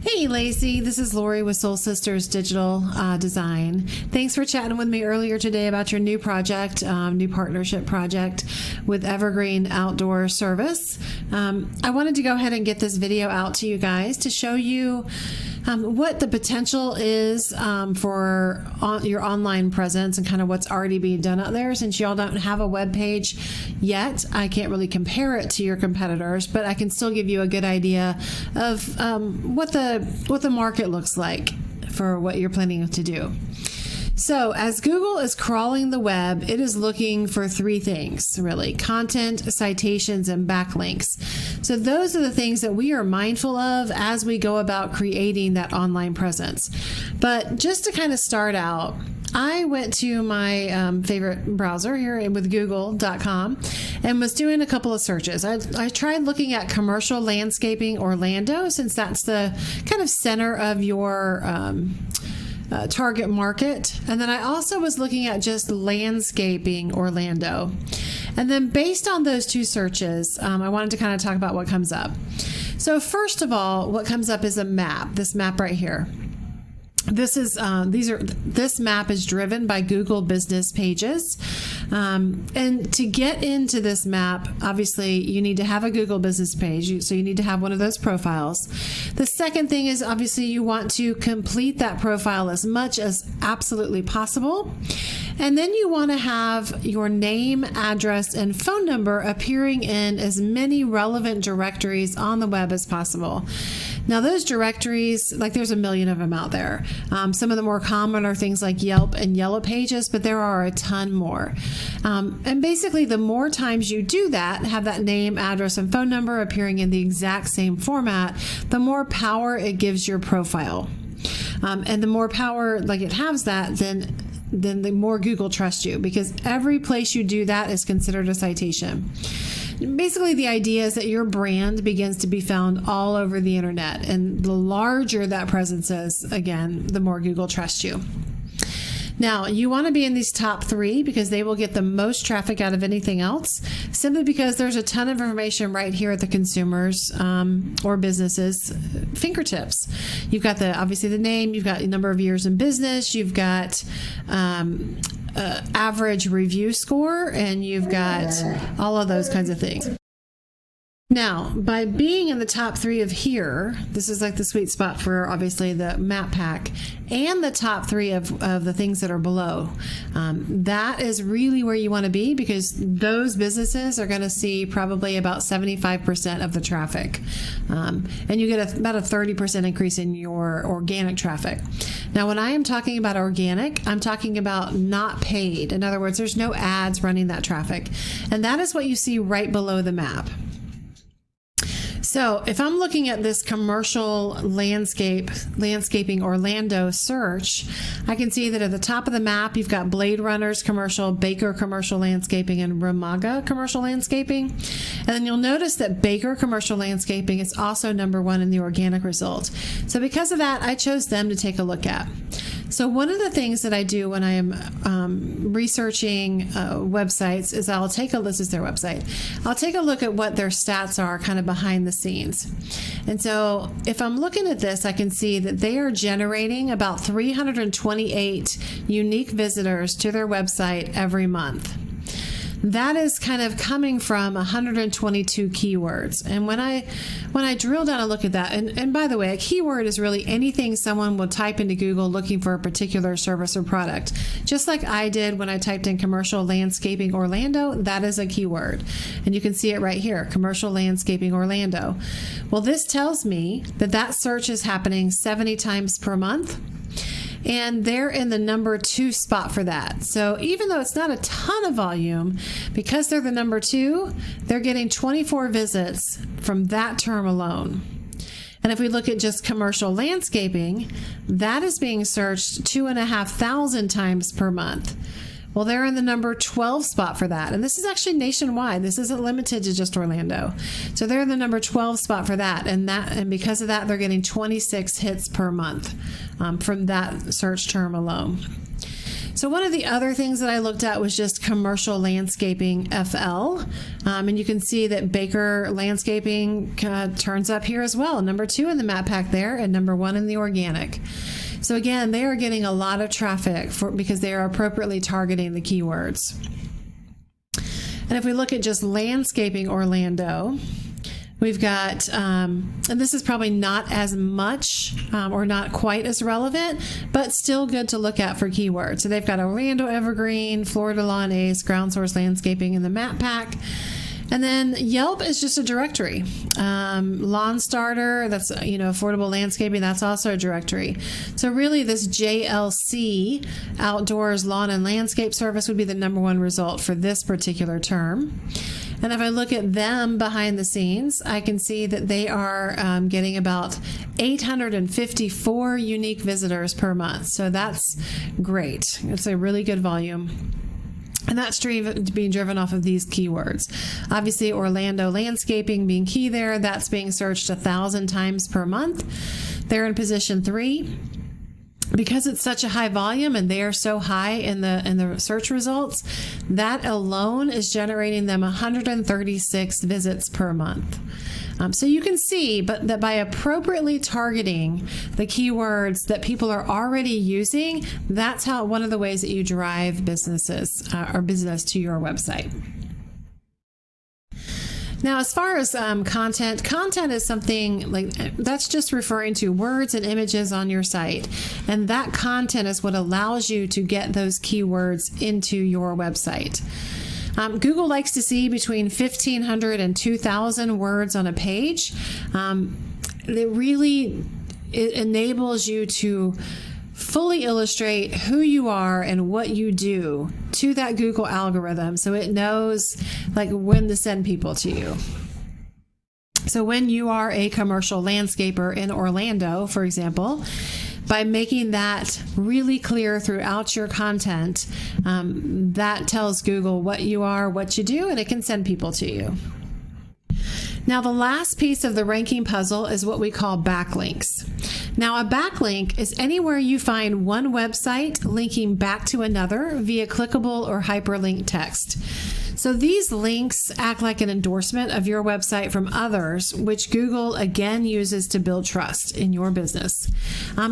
Hey Lacey, this is Lori with Soul Sisters Digital Design. Thanks for chatting with me earlier today about your new project, new partnership project with Evergreen Outdoor Service. I wanted to go ahead and get this video out to you guys to show you what the potential is for your online presence and kind of what's already being done out there. Since y'all don't have a web page yet, I can't really compare it to your competitors, but I can still give you a good idea of what the market looks like for what you're planning to do. So as Google is crawling the web, it is looking for three things, really: content, citations, and backlinks. So those are the things that we are mindful of as we go about creating that online presence. But just to kind of start out, I went to my favorite browser here with google.com and was doing a couple of searches. I tried looking at commercial landscaping Orlando, since that's the kind of center of your target market. And then I also was looking at just landscaping Orlando. And then based on those two searches, I wanted to kind of talk about what comes up. So first of all, what comes up is a map, this map right here. This map is driven by Google business pages. And to get into this map, obviously you need to have a Google business page. So you need to have one of those profiles. The second thing is obviously you want to complete that profile as much as absolutely possible. And then you want to have your name, address, and phone number appearing in as many relevant directories on the web as possible. Now, those directories, like there's a million of them out there. Some of the more common are things like Yelp and Yellow Pages, but there are a ton more. And basically, the more times you do that, have that name, address, and phone number appearing in the exact same format, the more power it gives your profile. And the more power, like it has that, then the more Google trusts you, because every place you do that is considered a citation. Basically, the idea is that your brand begins to be found all over the internet, and the larger that presence is, again, the more Google trusts you. Now, you want to be in these top three because they will get the most traffic out of anything else, simply because there's a ton of information right here at the consumers or businesses' fingertips. You've got obviously the name, you've got a number of years in business, you've got average review score, and you've got all of those kinds of things. Now, by being in the top three of here, this is like the sweet spot for obviously the map pack, and the top three of the things that are below. That is really where you want to be, because those businesses are going to see probably about 75% of the traffic. And you get about a 30% increase in your organic traffic. Now, when I am talking about organic, I'm talking about not paid. In other words, there's no ads running that traffic. And that is what you see right below the map. So if I'm looking at this commercial landscaping Orlando search, I can see that at the top of the map, you've got Blade Runners commercial, Baker commercial landscaping, and Ramaga commercial landscaping. And then you'll notice that Baker commercial landscaping is also number one in the organic results. So because of that, I chose them to take a look at. So one of the things that I do when I am researching websites is this is their website. I'll take a look at what their stats are kind of behind the scenes. And so if I'm looking at this, I can see that they are generating about 328 unique visitors to their website every month. That is kind of coming from 122 keywords. And when I drill down and look at that, and by the way, a keyword is really anything someone will type into Google looking for a particular service or product. Just like I did when I typed in commercial landscaping Orlando, that is a keyword. And you can see it right here, commercial landscaping Orlando. Well, this tells me that search is happening 70 times per month. And they're in the number 2 spot for that. So even though it's not a ton of volume, because they're the number 2, they're getting 24 visits from that term alone. And if we look at just commercial landscaping, that is being searched 2,500 times per month. Well, they're in the number 12 spot for that. And this is actually nationwide. This isn't limited to just Orlando. So they're in the number 12 spot for that. And because of that, they're getting 26 hits per month from that search term alone. So one of the other things that I looked at was just commercial landscaping FL. And you can see that Baker Landscaping turns up here as well. Number 2 in the map pack there, and number 1 in the organic. So again, they are getting a lot of traffic because they are appropriately targeting the keywords. And if we look at just landscaping Orlando, we've got, and this is probably not as much or not quite as relevant, but still good to look at for keywords. So they've got Orlando Evergreen, Florida Lawn Ace, Ground Source Landscaping in the map pack. And then Yelp is just a directory. Lawn Starter, that's, affordable landscaping, that's also a directory. So really this JLC, Outdoors Lawn and Landscape Service, would be the number 1 result for this particular term. And if I look at them behind the scenes, I can see that they are getting about 854 unique visitors per month. So that's great. It's a really good volume. And that's being driven off of these keywords. Obviously, Orlando landscaping being key there, that's being searched 1,000 times per month. They're in position 3. Because it's such a high volume and they are so high in the search results, that alone is generating them 136 visits per month. So you can see that by appropriately targeting the keywords that people are already using, that's one of the ways that you drive businesses or business to your website. Now, as far as content is something like that's just referring to words and images on your site. And that content is what allows you to get those keywords into your website. Google likes to see between 1,500 and 2,000 words on a page. It enables you to fully illustrate who you are and what you do to that Google algorithm, so it knows when to send people to you. So when you are a commercial landscaper in Orlando, for example, by making that really clear throughout your content, that tells Google what you are, what you do, and it can send people to you. Now, the last piece of the ranking puzzle is what we call backlinks. Now, a backlink is anywhere you find one website linking back to another via clickable or hyperlink text. So these links act like an endorsement of your website from others, which Google again uses to build trust in your business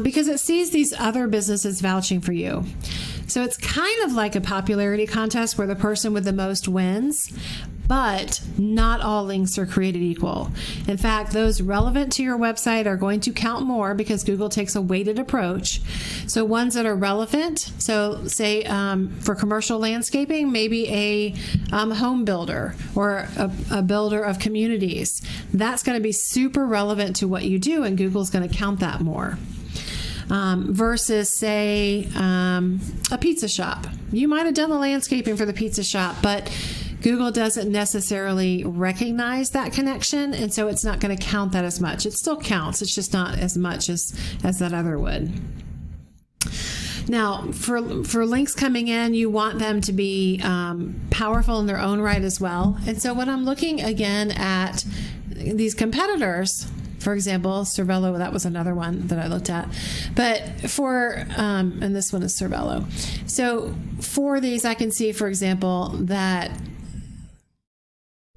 because it sees these other businesses vouching for you. So it's kind of like a popularity contest where the person with the most wins, but not all links are created equal. In fact, those relevant to your website are going to count more because Google takes a weighted approach. So ones that are relevant, so say for commercial landscaping, maybe a home builder or a builder of communities, that's going to be super relevant to what you do, and Google's going to count that more. Versus, say, a pizza shop. You might have done the landscaping for the pizza shop, but Google doesn't necessarily recognize that connection, and so it's not going to count that as much. It still counts. It's just not as much as that other would. Now, for links coming in, you want them to be powerful in their own right as well. And so when I'm looking again at these competitors, for example, Cervelo, that was another one that I looked at. But and this one is Cervelo. So for these, I can see, for example, that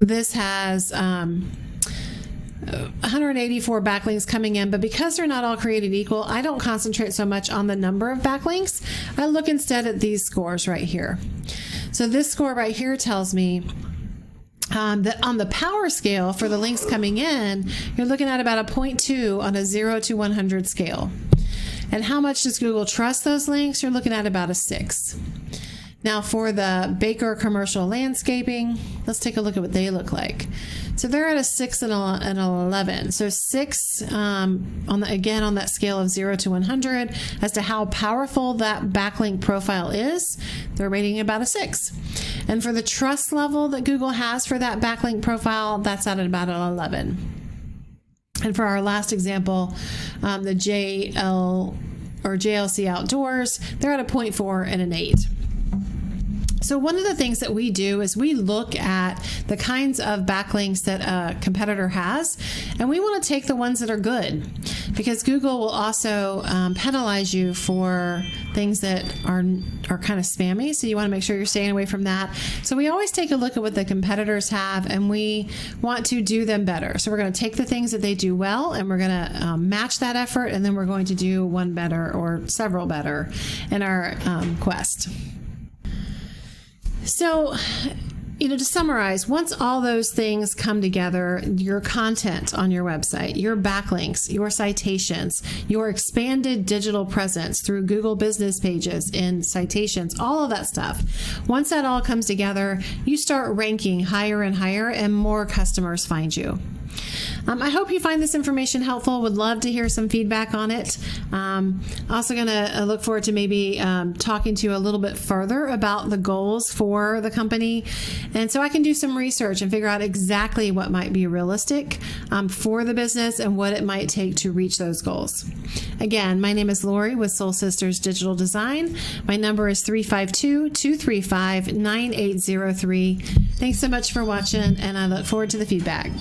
this has 184 backlinks coming in, but because they're not all created equal, I don't concentrate so much on the number of backlinks. I look instead at these scores right here. So this score right here tells me that on the power scale for the links coming in, you're looking at about a 0.2 on a 0 to 100 scale. And how much does Google trust those links? You're looking at about a 6. Now for the Baker commercial landscaping, let's take a look at what they look like. So they're at a 6 and an 11. So 6 on that scale of 0 to 100 as to how powerful that backlink profile is. They're rating about a 6. And for the trust level that Google has for that backlink profile, that's at about an 11. And for our last example, the JLC Outdoors, they're at a 0.4 and an 8. So one of the things that we do is we look at the kinds of backlinks that a competitor has, and we want to take the ones that are good. because Google will also penalize you for things that are kind of spammy. So you want to make sure you're staying away from that. So we always take a look at what the competitors have, and we want to do them better. So we're going to take the things that they do well, and we're going to match that effort, and then we're going to do one better or several better in our quest. So, to summarize, once all those things come together, your content on your website, your backlinks, your citations, your expanded digital presence through Google business pages and citations, all of that stuff, once that all comes together, you start ranking higher and higher, and more customers find you. I hope you find this information helpful. Would love to hear some feedback on it. Also going to look forward to maybe talking to you a little bit further about the goals for the company. And so I can do some research and figure out exactly what might be realistic for the business and what it might take to reach those goals. Again, my name is Lori with Soul Sisters Digital Design. My number is 352-235-9803. Thanks so much for watching, and I look forward to the feedback.